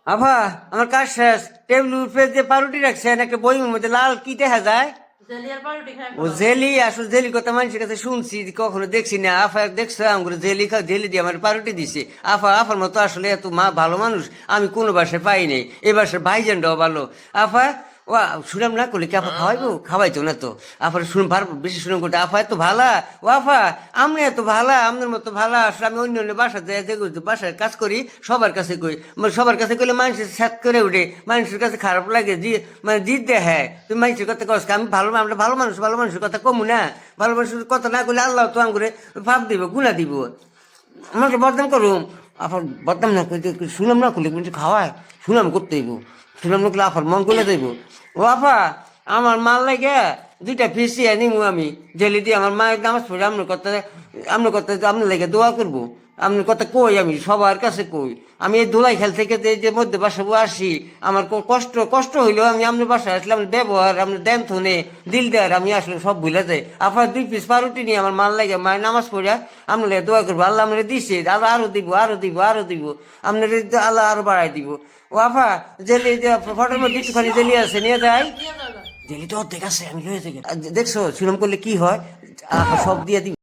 আভা, আমার কাজ শেষ। টেবিল উপরে যে পাউরুটি রাখছেন একটা বইমের মধ্যে লাল কি দেখা যায়? ও জেলি। আসলে জেলি কথা মানুষের কাছে শুনছি, কখনো দেখছি না। আফা দেখছো আমার জেলি জেলি দিয়ে আমার পাউরুটি দিছে। আফার মতো আসলে এত ভালো মানুষ আমি কোনো বাসায় পাই নাই। এ বাসার ভাইজানটাও ভালো। আফা, ও সুনাম না করলে কি আফা খাওয়াইবো? খাওয়াইতো না তো। আফার শুনুন বেশি সুনাম করতে। আফা এত ভালা। ও আফা, আমি এত ভালা, আপনার মতো ভালা আসলে আমি অন্য অন্য বাসা যাই, যে বাসায় কাজ করি সবার কাছে কই। সবার কাছে কইলে মানুষের সাত করে উঠে, মানুষের কাছে খারাপ লাগে, মানে জিদ দেয়। তুমি মানুষের কথা কস, আমি ভালো, আমরা ভালো মানুষ, ভালো মানুষের কথা কমু না? ভালো মানুষের কথা না করলে আল্লাহ তো আম করে ভাব দিব, গুণা দিব। আমাকে বদনাম করুম। আফার বদনাম না করতে, সুনাম না করলে কিন্তু খাওয়ায়, সুনাম করতে হইব। সুনাম না করলে আফার মন করলে যাইব। ও আফা, আমার মাল লাগে দুইটা ফিসি নিমু আমি জেলি দিয়ে। আমার মায়ের নামাজ পড়ে আপনার কথা আপনার লাগে দোয়া করবো। আপনার কথা কই, আমি সবার কাছে কই। আমি এই ধুলাই খেল থেকে যে মধ্যে বাসাবো আসি, আমার কষ্ট কষ্ট হইলেও আমি আপনার বাসায় আসলে আপনার ব্যবহার, আপনার দেন থনে দিল দেয়ার আমি আসলে সব ভুলে যাই। আপনার 2 পিস পাউরুটি নিয়ে আমার মাল লাগে, মায়ের নামাজ পড়ে আপনার লাগে দোয়া করবো। আল্লাহ আমরা দিছে, আল্লাহ আরো দিব, আরো দিব, আরো দিব। আপনার আল্লাহ আরো বাড়াই দিব। ও আফা, জেলি যে ফটোর মধ্যে একটুখানি জেলি আছে, নিয়ে যায়। জেলি তো অর্ধেক আছে, আমি লয়ে যাই। দেখছো সুনাম করলে কি হয়? আফা সব দিয়ে দিব।